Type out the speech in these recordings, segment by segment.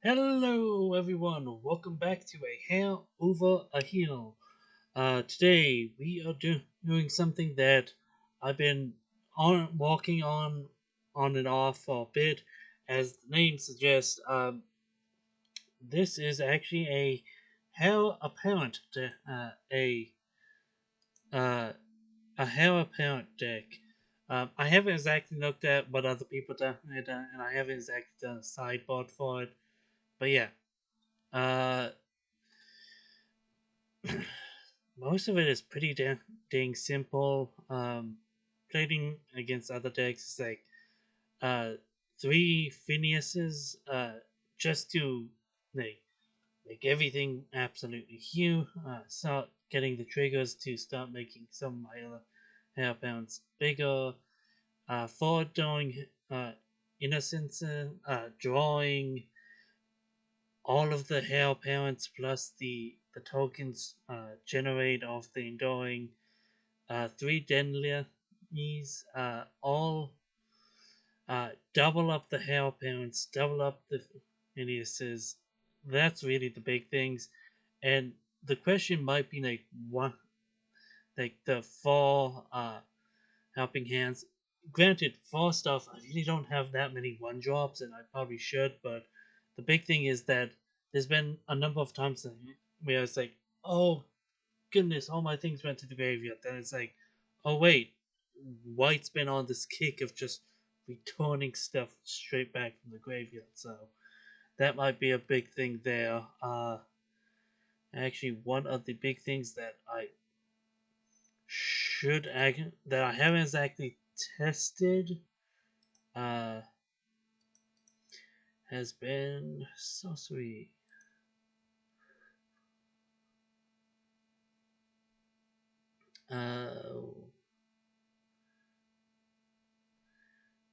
Hello everyone, welcome back to A Hare Over a Hill. Today we are doing something that I've been walking on and off for a bit. As the name suggests, this is actually a Hare Apparent uh, a Hare Apparent deck. I haven't exactly looked at what other people done, and I haven't exactly done a sideboard for it. But yeah, uh, most of it is pretty dang simple. Playing against other decks is like uh, three Phineases just to like, make everything absolutely huge. Start getting the triggers to start making some of my other hairbounds bigger. Forward doing innocence, drawing all of the hair parents plus the tokens generate off the enduring three Denlies, all double up the hair parents, double up the Phineases. That's really the big things. And the question might be like what, like the four helping hands. Granted, for stuff, I really don't have that many one drops, and I probably should. But the big thing is that there's been a number of times where it's like, oh goodness, all my things went to the graveyard. Then it's like, oh wait, White's been on this kick of just returning stuff straight back from the graveyard. So that might be a big thing there. Actually, one of the big things that that I haven't exactly tested uh, has been sorcery. Uh,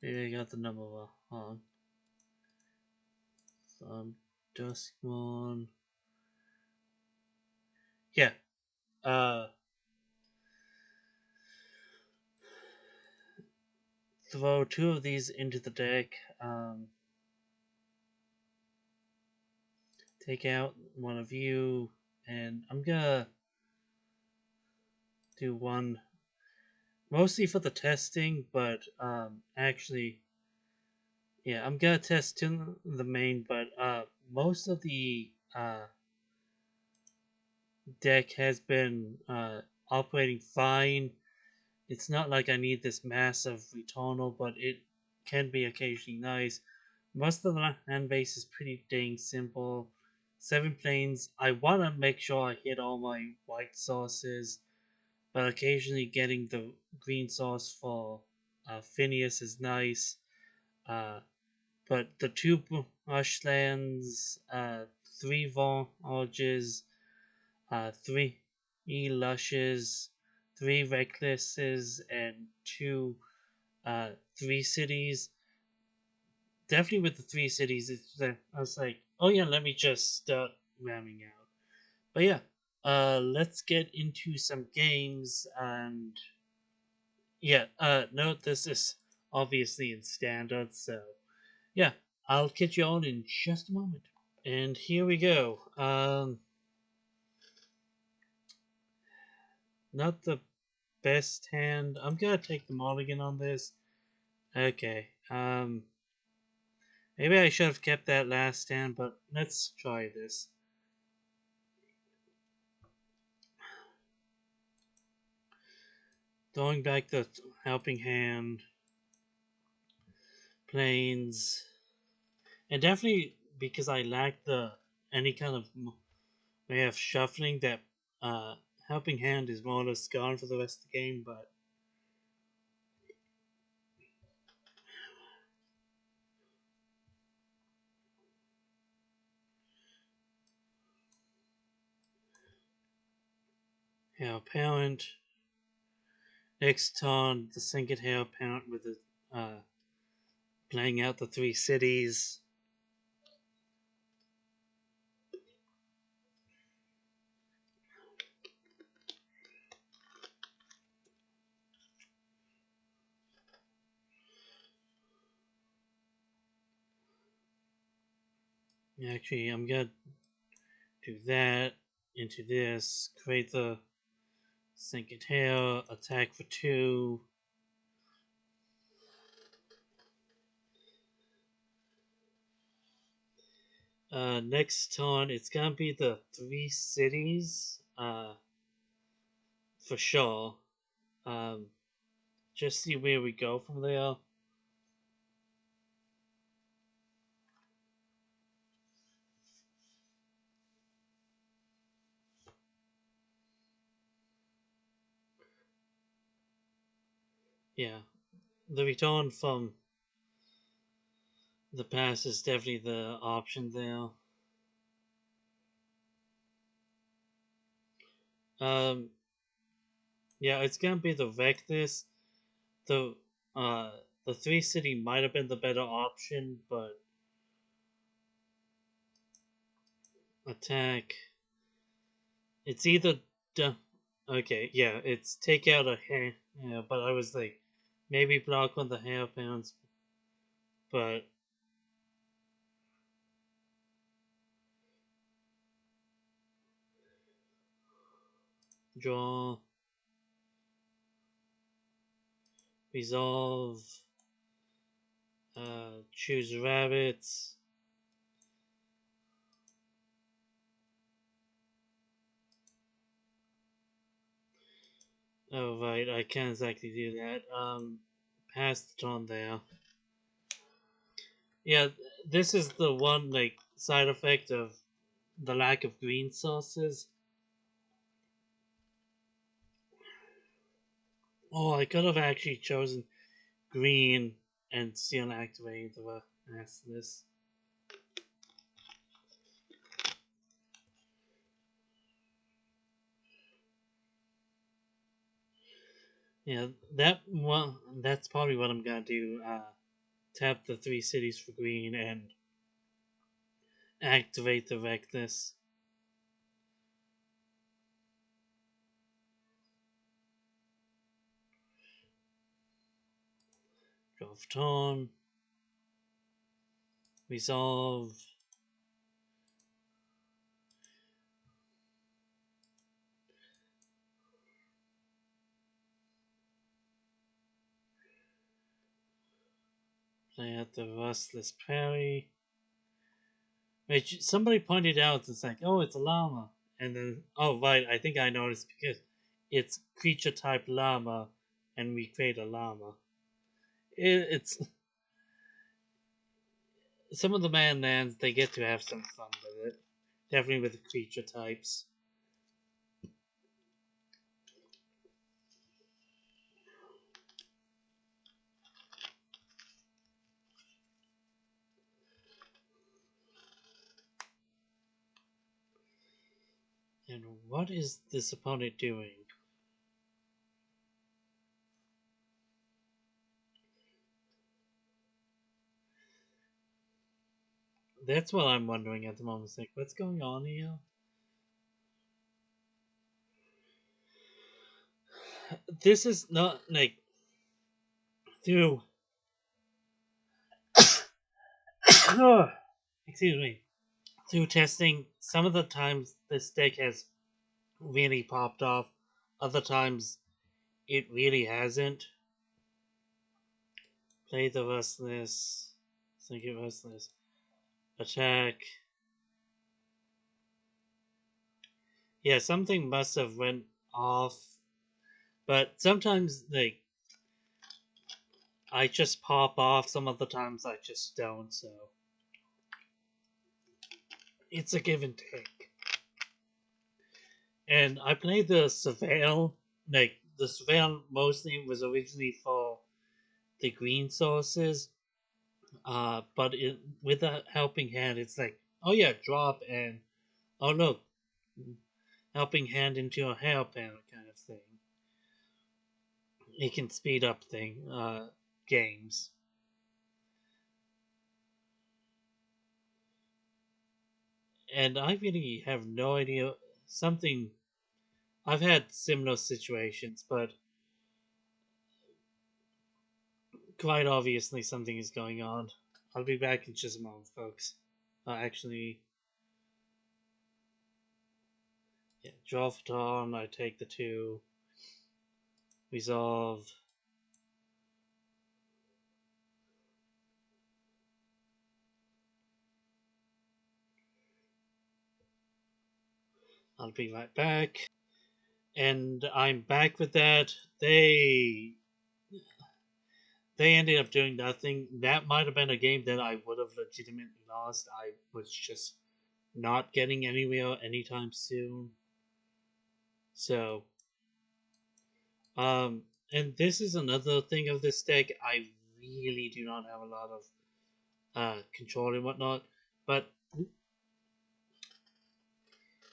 Maybe I got the number wrong. Some Duskmourn. Yeah. Uh, Throw two of these into the deck. Take out one of you, and I'm gonna do one mostly for the testing, but actually, yeah, I'm gonna test to the main, but most of the deck has been operating fine. It's not like I need this massive returnal, but it can be occasionally nice. Most of the land base is pretty dang simple. Seven planes. I want to make sure I hit all my white sources, but occasionally getting the green source for Phineas is nice. Uh, but the two marshlands, three voyages, three lushes, three recklesses, and two three cities. Definitely with the three cities, I was like, oh yeah, let me just start ramming out. But yeah, let's get into some games. And yeah, note this is obviously in standard, so yeah, I'll catch you all in just a moment. And here we go. Not the best hand. I'm gonna take the mulligan on this. Okay. Maybe I should have kept that last hand, but let's try this. Throwing back the helping hand, planes, and definitely because I lack the any kind of way of shuffling, that helping hand is more or less gone for the rest of the game. But Hare Apparent. Next turn, the second Hare Apparent with the playing out the three cities. Actually, I'm gonna do that into this, create the Standard Hare, attack for 2. Next turn, it's gonna be the 3 cities, for sure. Um, just see where we go from there. Yeah, the return from the past is definitely the option there. Um, yeah, it's gonna be the Vectis. The uh, the 3 city might have been the better option, but attack. It's either okay, yeah, it's take out a hair. Yeah, but I was like, maybe block on the hair pounds, but draw, resolve, choose rabbits. Oh right, I can't exactly do that. Pass the turn there. Yeah, this is the one like side effect of the lack of green sauces. Oh, I could have actually chosen green and still activated the this. Yeah, that one. That's probably what I'm gonna do. Tap the 3 cities for green and activate the Vectis. Draw for turn. Resolve. Play out the Rustless Prairie. Which somebody pointed out, it's like, oh, it's a llama. And then, oh, right, I think I noticed because it's creature type llama, and we create a llama. It's some of the man lands, they get to have some fun with it. Definitely with the creature types. And what is this opponent doing? That's what I'm wondering at the moment. It's like, what's going on here? This is not like through. Excuse me. Through testing, some of the times this deck has really popped off. Other times it really hasn't. Play the Restless. Thank you, Restless. Attack. Yeah, something must have went off. But sometimes like I just pop off. Some other times I just don't. So it's a give and take. And I played the Surveil. Like the Surveil mostly was originally for the green sources. But with a helping hand, it's like, oh yeah, drop and oh look, helping hand into a hair panel kind of thing. It can speed up games. And I really have no idea. Something I've had similar situations, but quite obviously something is going on. I'll be back in just a moment, folks. Actually, yeah, draw for turn. I take the 2. Resolve. I'll be right back. And I'm back with that. They ended up doing nothing. That might have been a game that I would have legitimately lost. I was just not getting anywhere anytime soon. So, and this is another thing of this deck. I really do not have a lot of control and whatnot, but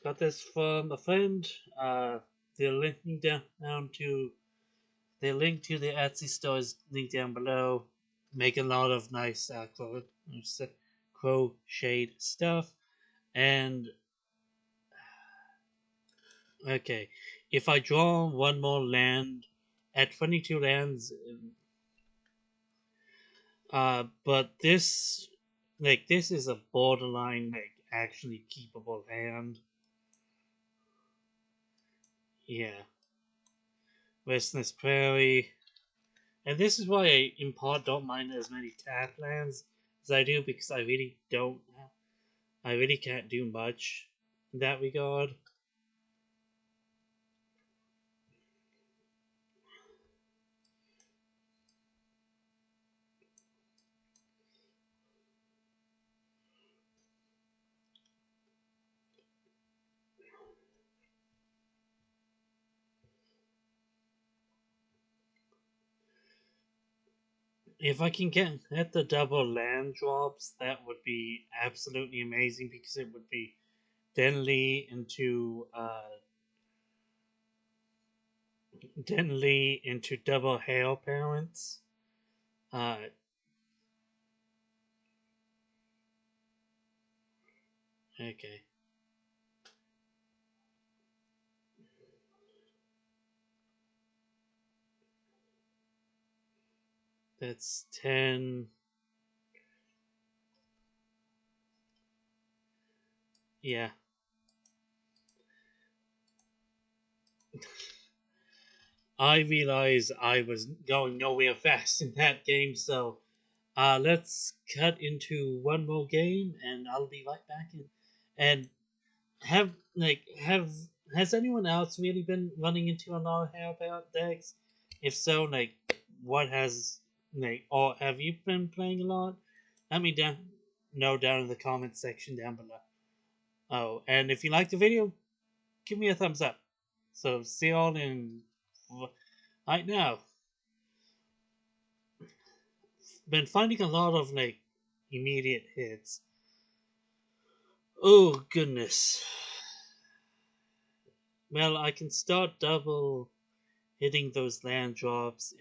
got this from a friend. The link down to the link to the Etsy store is linked down below. Make a lot of nice crocheted stuff. And okay, if I draw one more land at 22 lands, but this is a borderline actually keepable hand. Yeah, Restless Prairie. And this is why I, in part, don't mind as many tap lands as I do, because I really can't do much in that regard. If I can get at the double land drops, that would be absolutely amazing, because it would be Denly into double Hare Apparent. Uh, okay. That's 10. Yeah. I realized I was going nowhere fast in that game, so let's cut into one more game, and I'll be right back in. And have has anyone else really been running into a lot of Hellbound decks? If so, what has or have you been playing a lot? Let me know down in the comments section down below. Oh, and if you liked the video, give me a thumbs up. So see you all in right now. Been finding a lot of immediate hits. Oh goodness. Well, I can start double hitting those land drops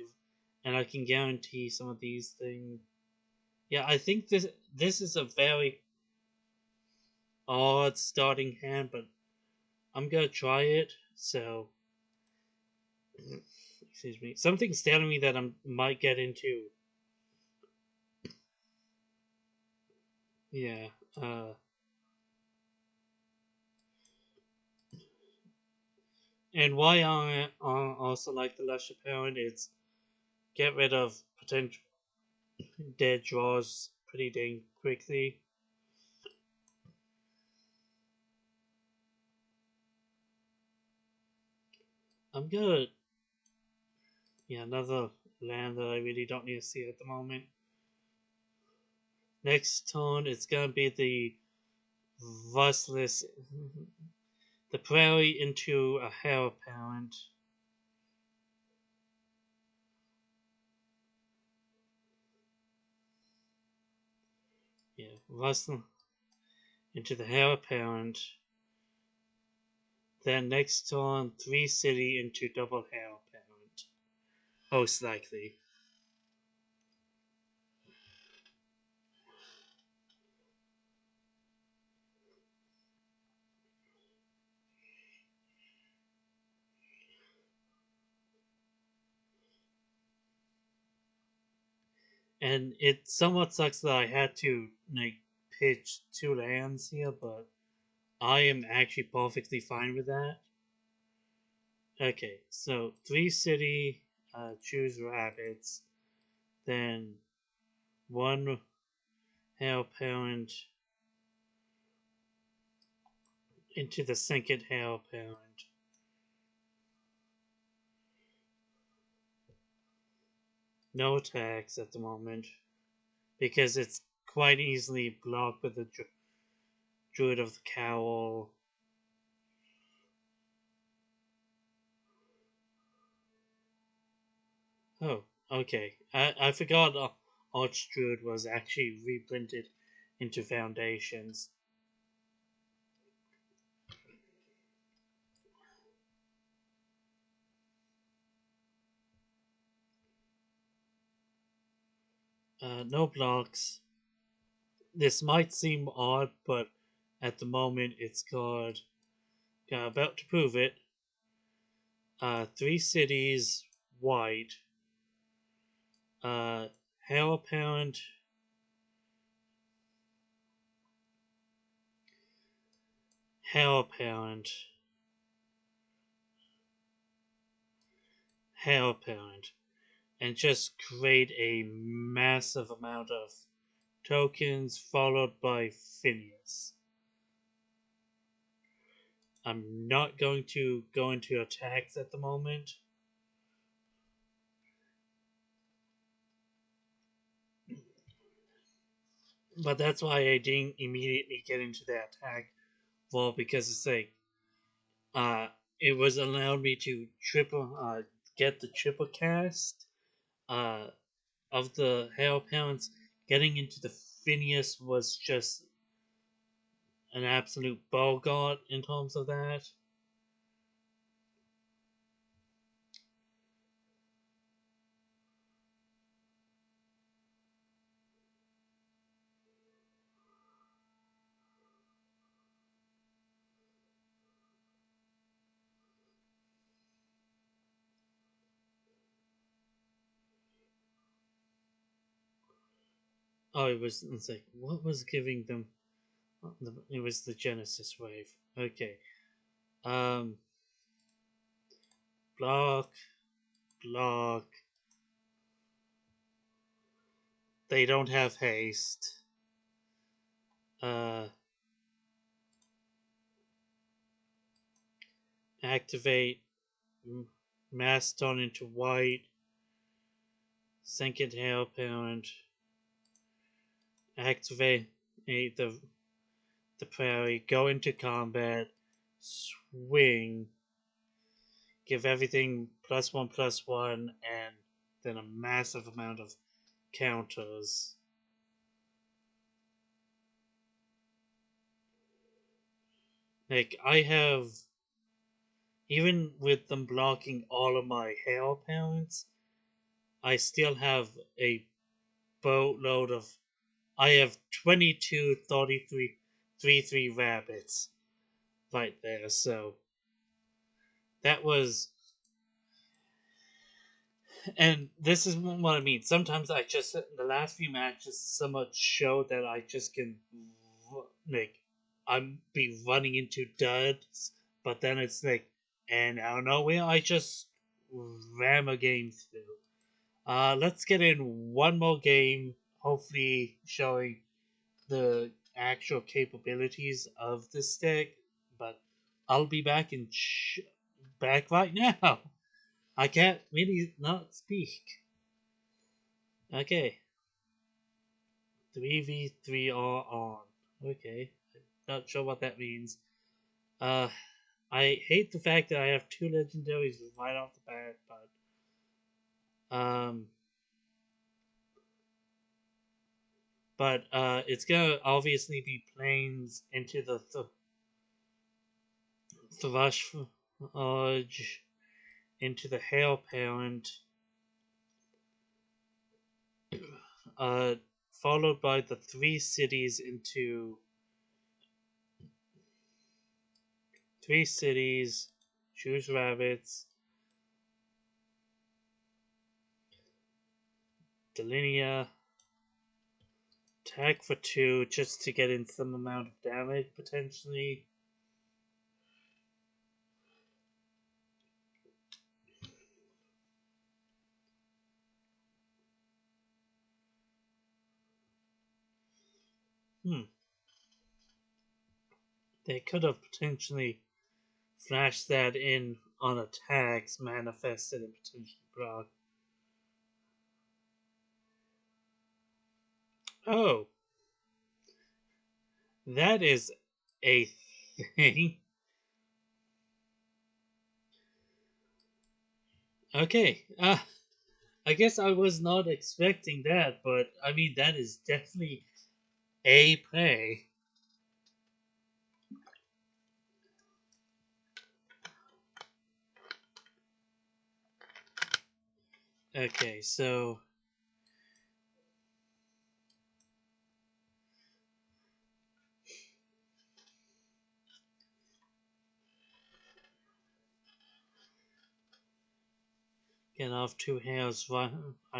and I can guarantee some of these things. Yeah, I think this is a very odd starting hand, but I'm gonna try it. So, excuse me. Something's telling me that I might get into. Yeah. And why I also like the Lush Apparent is get rid of potential dead draws pretty dang quickly. I'm gonna another land that I really don't need to see at the moment. Next turn it's gonna be the Rustless the prairie into a Hare Apparent. Yeah, Rustle into the Hare Apparent. Then next turn 3 city into double Hare Apparent. Most likely. And it somewhat sucks that I had to pitch two lands here, but I am actually perfectly fine with that. Okay, so 3 city, choose rabbits, then 1 hare apparent into the second hare apparent. No attacks at the moment, because it's quite easily blocked with the Druid of the Cowl. Oh, okay. I forgot Archdruid was actually reprinted into Foundations. No blocks. This might seem odd, but at the moment it's called, about to prove it, 3 cities, white, Hare Apparent, Hare Apparent, Hare Apparent, and just create a massive amount of tokens followed by Phineas. I'm not going to go into attacks at the moment. But that's why I didn't immediately get into the attack wall, because it's like, it was allowed me to get the triple cast uh, of the Hare Apparents. Getting into the Phineas was just an absolute bogart in terms of that. Oh, it's like, what was giving them? It was the Genesis wave. Okay. Um, block, block. They don't have haste. Uh, activate Mastodon into white. Second Hare Apparent. Activate the prairie. Go into combat. Swing. Give everything +1/+1, and then a massive amount of counters. Like, I have, even with them blocking all of my Hare Apparents, I still have a boatload of. I have 22 33 3/3 rabbits right there, so that was. And this is what I mean. Sometimes I just, the last few matches so much show that I just can, like, I'm be running into duds, but then it's like, and out of nowhere I just ram a game through. Let's get in one more game, hopefully showing the actual capabilities of this deck. But I'll be back right now. I can't really not speak. Okay, 3v3 are on. Okay, not sure what that means. Uh, I hate the fact that I have 2 legendaries right off the bat, but it's gonna obviously be planes into the Thrush into the Hare Apparent, uh, followed by the 3 cities into 3 cities, choose rabbits, Delinea, attack for 2 just to get in some amount of damage potentially. They could have potentially flashed that in on attacks, manifested and potentially blocked. Oh, that is a thing. Okay, I guess I was not expecting that, but I mean, that is definitely a play. Okay, so get off 2 hares right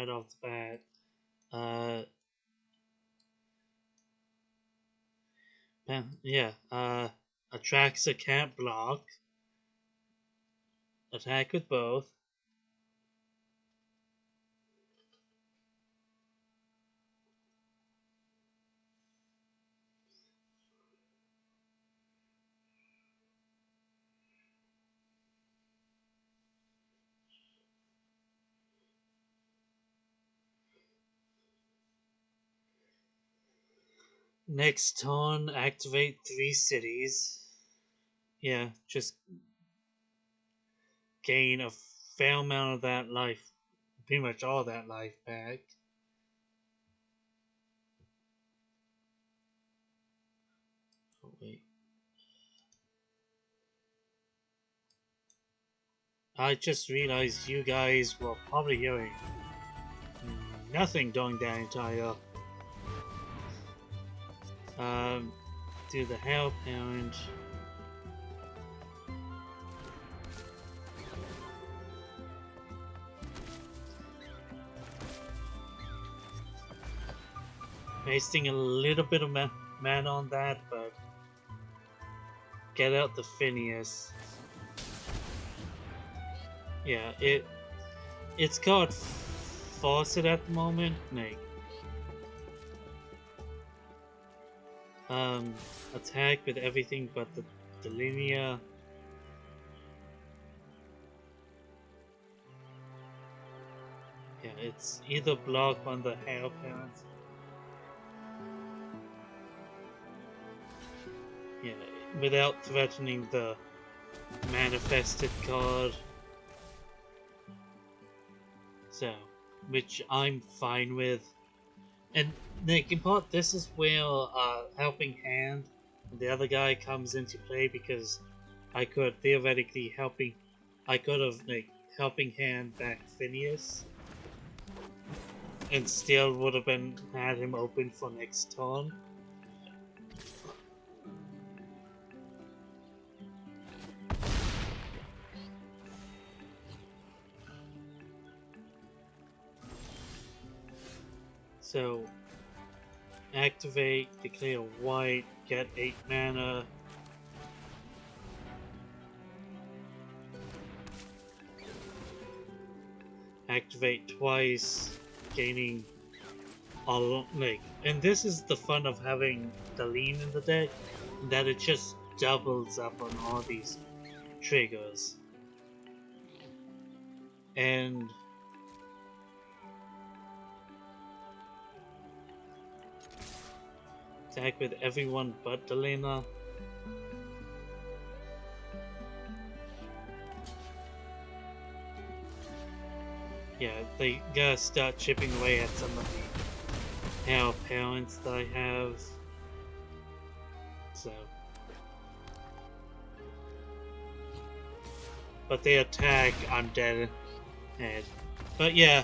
off the bat. Yeah, Atraxa can't block. Attack with both. Next turn, activate 3 cities. Yeah, just gain a fair amount of that life, pretty much all that life back. Oh, wait. I just realized you guys were probably hearing nothing during that entire do the Hare Apparant. Wasting a little bit of mana on that, but get out the Phineas. Yeah, it's called Faucet at the moment. Like, attack with everything but the linear. Yeah, it's either block on the Hare Apparant. Yeah, without threatening the manifested card. So, which I'm fine with. And Nick, in part, this is where Helping Hand, the other guy, comes into play because I could theoretically I could have like Helping Hand back Phineas, and still would have had him open for next turn. So, activate, declare white, get 8 mana. Activate twice, gaining all like, and this is the fun of having the lean in the deck, that it just doubles up on all these triggers. And attack with everyone but Delena. Yeah, they gotta start chipping away at some of the Hare Apparants that I have. So. But they attack, I'm dead. Head. But yeah.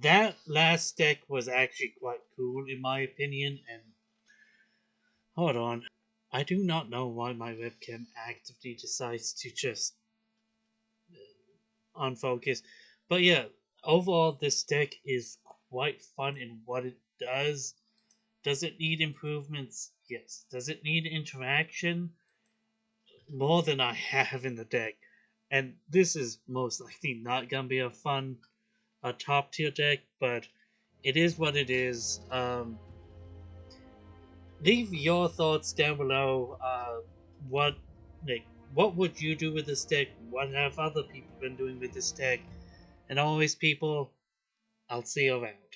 That last deck was actually quite cool in my opinion, and hold on. I do not know why my webcam actively decides to just unfocus. But yeah, overall this deck is quite fun in what it does. Does it need improvements? Yes. Does it need interaction? More than I have in the deck. And this is most likely not gonna be a top tier deck, but it is what it is. Leave your thoughts down below. What like what would you do with this deck? What have other people been doing with this deck? And always, people, I'll see you around.